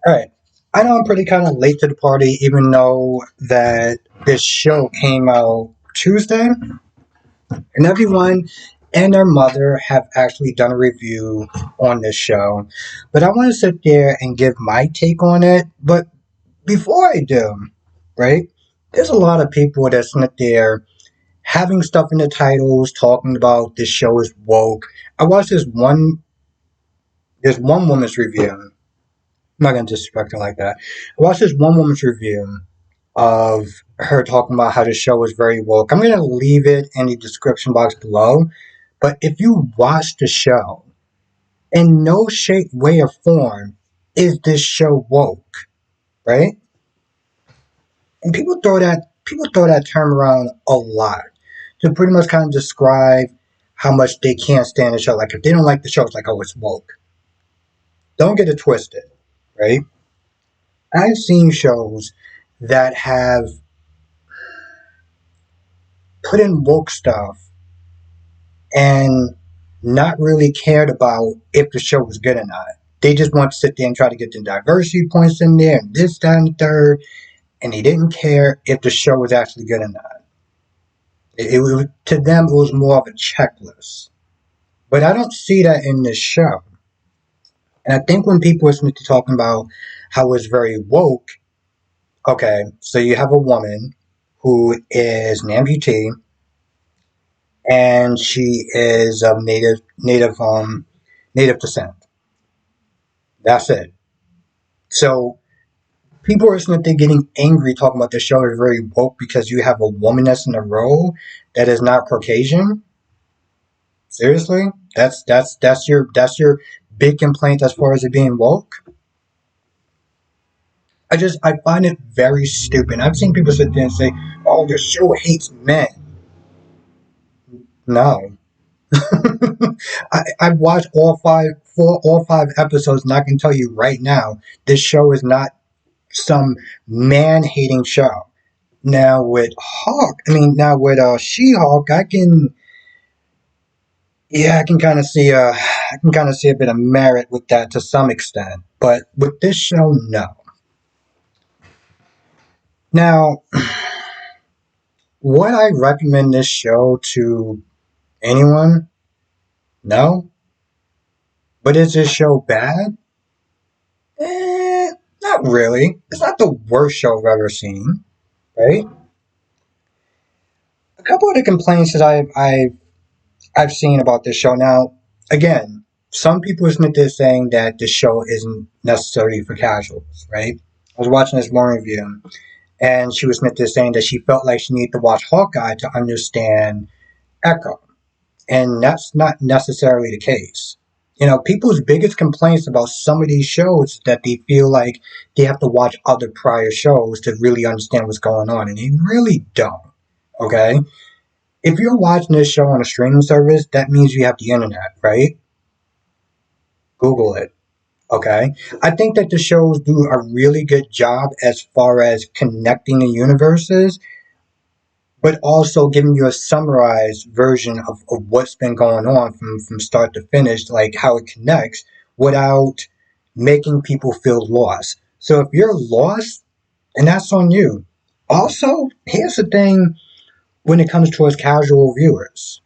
Alright. I know I'm pretty kind of late to the party, even though that this show came out Tuesday, and everyone and their mother have actually done a review on this show. But I want to sit there and give my take on it. But before I do, right, there's a lot of people that sit there having stuff in the titles talking about this show is woke. I watched this one woman's review. I'm not gonna disrespect her like that. I watched this one woman's review of her talking about how the show was very woke. I'm gonna leave it in the description box below. But if you watch the show, in no shape, way, or form is this show woke, right? And people throw that term around a lot to pretty much kind of describe how much they can't stand the show. Like if they don't like the show, it's like, oh, it's woke. Don't get it twisted, right? I've seen shows that have put in woke stuff and not really cared about if the show was good or not. They just want to sit there and try to get the diversity points in there and this, that, and the third, and they didn't care if the show was actually good or not. It was, to them, it was more of a checklist. But I don't see that in this show. And I think when people are talking about how it's very woke, okay, so you have a woman who is an amputee, and she is of native descent. That's it. So people are getting angry talking about the show is very woke because you have a woman that's in a role that is not Caucasian. Seriously, that's your big complaint as far as it being woke. I find it very stupid. I've seen people sit there and say, "Oh, the show hates men." No, I've watched all five episodes, and I can tell you right now, this show is not some man hating show. Now with She-Hulk, I can kind of see a bit of merit with that to some extent, but with this show, no. Now, would I recommend this show to anyone? No. But is this show bad? Not really. It's not the worst show I've ever seen, right? A couple of the complaints that I've seen about this show. Now, again, some people isn't there saying that this show isn't necessarily for casuals, right? I was watching this one review, and she was there saying that she felt like she needed to watch Hawkeye to understand Echo, and that's not necessarily the case. People's biggest complaints about some of these shows is that they feel like they have to watch other prior shows to really understand what's going on, and they really don't. Okay? If you're watching this show on a streaming service, that means you have the internet, right? Google it. Okay? I think that the shows do a really good job as far as connecting the universes, but also giving you a summarized version of what's been going on from start to finish, like how it connects, without making people feel lost. So if you're lost, and that's on you. Also, here's the thing when it comes towards casual viewers.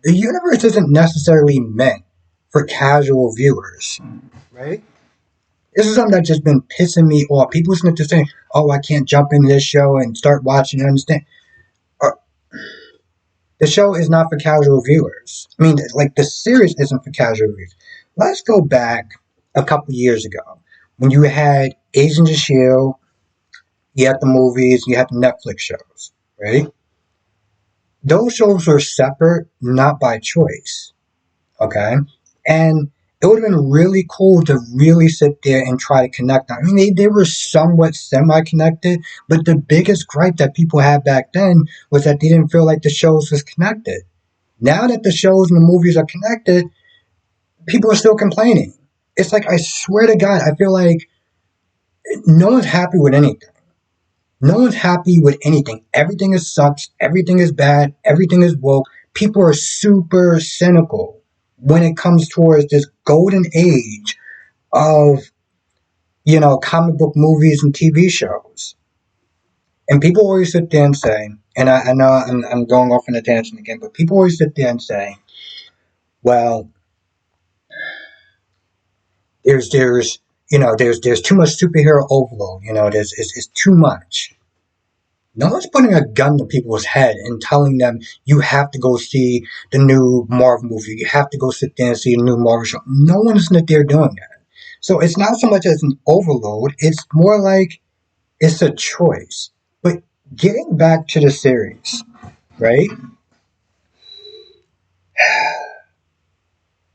The universe isn't necessarily meant for casual viewers, right? This is something that's just been pissing me off. People listen to saying, "Oh, I can't jump into this show and start watching and understand." The show is not for casual viewers. I mean, like the series isn't for casual viewers. Let's go back a couple years ago when you had Agents of Shield, you had the movies, you had the Netflix shows, right? Those shows were separate, not by choice. Okay, and it would have been really cool to really sit there and try to connect them. I mean, they were somewhat semi-connected, but the biggest gripe that people had back then was that they didn't feel like the shows was connected. Now that the shows and the movies are connected, people are still complaining. It's like, I swear to God, I feel like no one's happy with anything. No one's happy with anything. Everything is sucks. Everything is bad. Everything is woke. People are super cynical when it comes towards this golden age of comic book movies and TV shows. And people always sit there and say, and I know I'm going off on a tangent again, but people always sit there and say, well, there's too much superhero overload. It's too much. No one's putting a gun to people's head and telling them you have to go see the new Marvel movie. You have to go sit there and see the new Marvel show. No one's there doing that. So it's not so much as an overload. It's more like it's a choice. But getting back to the series, right?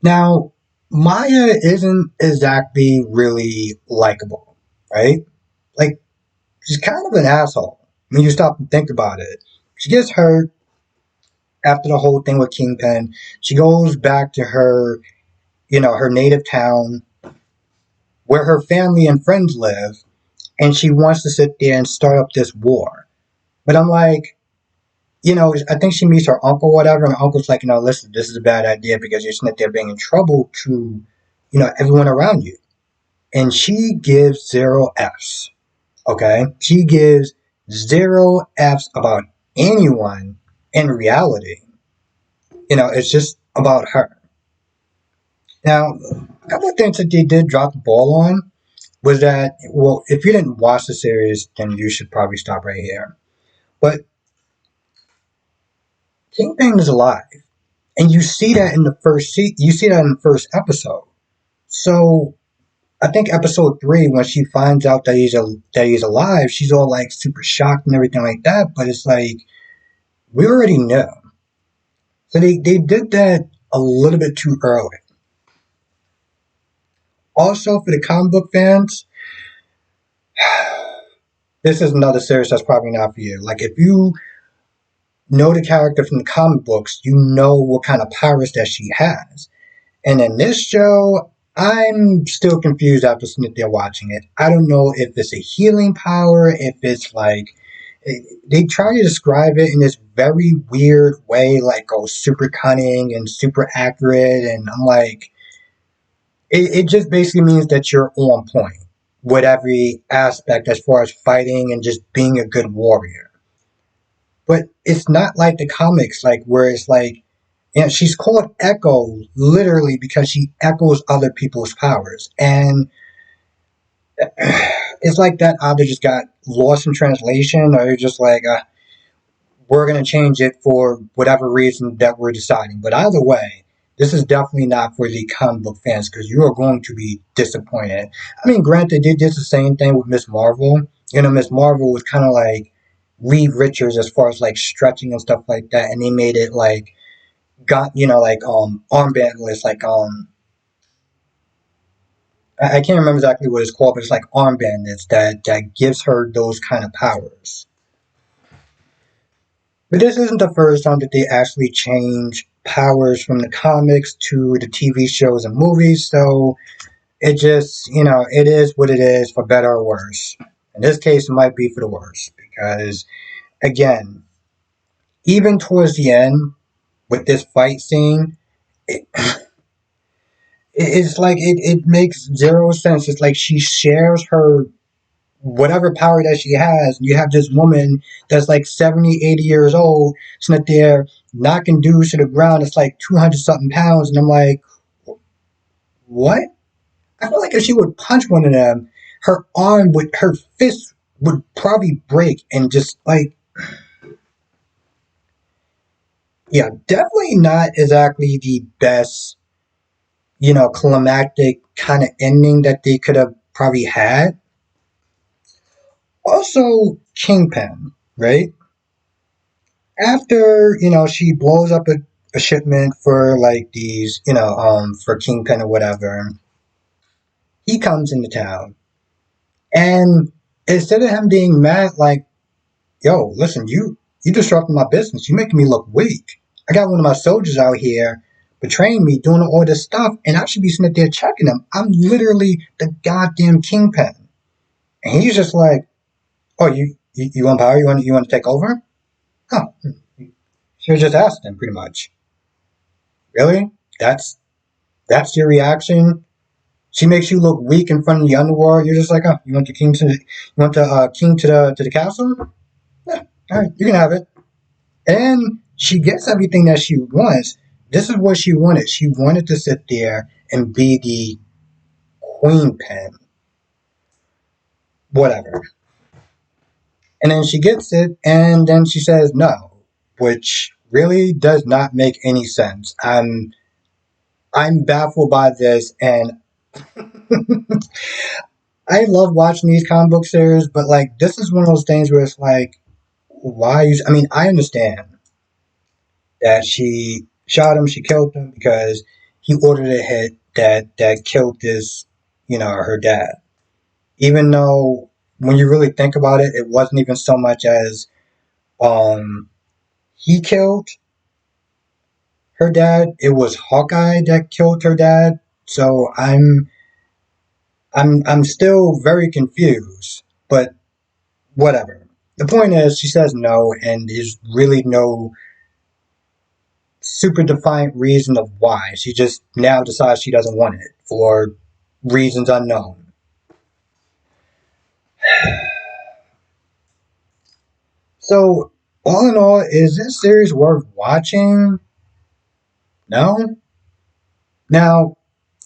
Now, Maya isn't exactly really likable, right? Like, she's kind of an asshole when you stop and think about it. She gets hurt after the whole thing with Kingpin. She goes back to her native town where her family and friends live, and she wants to sit there and start up this war. But I'm like, I think she meets her uncle or whatever, and her uncle's like, listen, this is a bad idea because you're sitting there being in trouble to, everyone around you. And she gives zero Fs. Okay? She gives zero Fs about anyone in reality. It's just about her. Now, a couple of things that they did drop the ball on was that, well, if you didn't watch the series, then you should probably stop right here. But Kingpin is alive. And you see that in the first episode. So I think episode 3, when she finds out that he's alive, she's all like super shocked and everything like that. But it's like we already know. So they did that a little bit too early. Also, for the comic book fans, this is another series that's probably not for you. Like, if you know the character from the comic books, you know what kind of powers that she has. And in this show, I'm still confused after sitting there watching it. I don't know if it's a healing power, if it's like they try to describe it in this very weird way, like super cunning and super accurate, and I'm like, it just basically means that you're on point with every aspect as far as fighting and just being a good warrior. But it's not like the comics, like where it's like, she's called Echo literally because she echoes other people's powers. And it's like that either just got lost in translation or you're just like, we're going to change it for whatever reason that we're deciding. But either way, this is definitely not for the comic book fans because you are going to be disappointed. I mean, granted, they did the same thing with Miss Marvel. Miss Marvel was kind of like Reed Richards as far as like stretching and stuff like that. And they made it like, got like armbandless, like I can't remember exactly what it's called, but it's like armbandless that gives her those kind of powers. But this isn't the first time that they actually change powers from the comics to the TV shows and movies, so it just it is what it is, for better or worse. In this case, it might be for the worse because again, even towards the end with this fight scene, it, it's like it makes zero sense. It's like she shares her whatever power that she has. You have this woman that's like 70, 80 years old, sitting there knocking dudes to the ground. It's like 200 something pounds. And I'm like, what? I feel like if she would punch one of them, her fist would probably break and just like, yeah, definitely not exactly the best, climactic kind of ending that they could have probably had. Also, Kingpin, right? After, she blows up a shipment for like these, for Kingpin or whatever, he comes into town. And instead of him being mad, like, yo, listen, you disrupting my business. You making me look weak. I got one of my soldiers out here betraying me, doing all this stuff, and I should be sitting there checking him. I'm literally the goddamn Kingpin. And he's just like, oh, you want power? You want to take over? Oh, should have just asked him, pretty much. Really? That's your reaction She makes you look weak in front of the underworld. You're just like, oh, you want the king to the, you want the king to the castle? Yeah, all right, you can have it. And she gets everything that she wants. This is what she wanted. She wanted to sit there and be the queen pin, whatever. And then she gets it, and then she says no, which really does not make any sense. I'm baffled by this, and I love watching these comic book series, but like this is one of those things where it's like, why? I mean, I understand that she shot him, she killed him because he ordered a hit that killed this, her dad. Even though when you really think about it, it wasn't even so much as um he killed her dad. It was Hawkeye that killed her dad. So I'm still very confused, but whatever. The point is, she says no, and there's really no super defined reason of why. She just now decides she doesn't want it for reasons unknown. So, all in all, is this series worth watching? No. Now,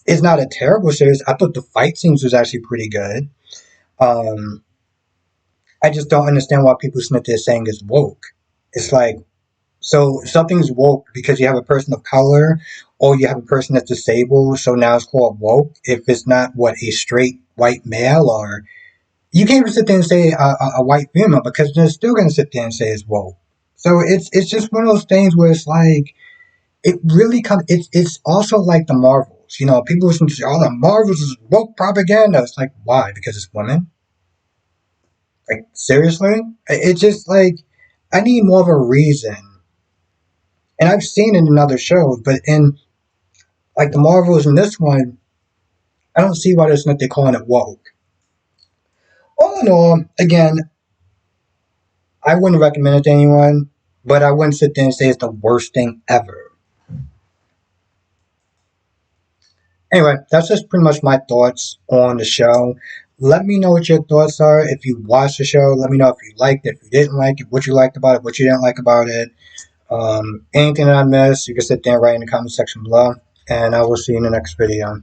it's not a terrible series. I thought the fight scenes was actually pretty good. Um, I just don't understand why people sit there saying it's woke. It's like, so something's woke because you have a person of color or you have a person that's disabled, so now it's called woke. If it's not what a straight white male, or you can't even sit there and say a white female because they're still going to sit there and say it's woke. So it's just one of those things where it's like it really comes. It's also like the Marvels. People listen to all the Marvels is woke propaganda. It's like why? Because it's women. Like seriously, it's just like I need more of a reason. And I've seen it in other shows, but in like the Marvels in this one, I don't see why they're calling it woke. All in all, again, I wouldn't recommend it to anyone, but I wouldn't sit there and say it's the worst thing ever. Anyway, that's just pretty much my thoughts on the show. Let me know what your thoughts are. If you watched the show, let me know if you liked it, if you didn't like it, what you liked about it, what you didn't like about it. Anything that I missed, you can sit there and write in the comment section below. And I will see you in the next video.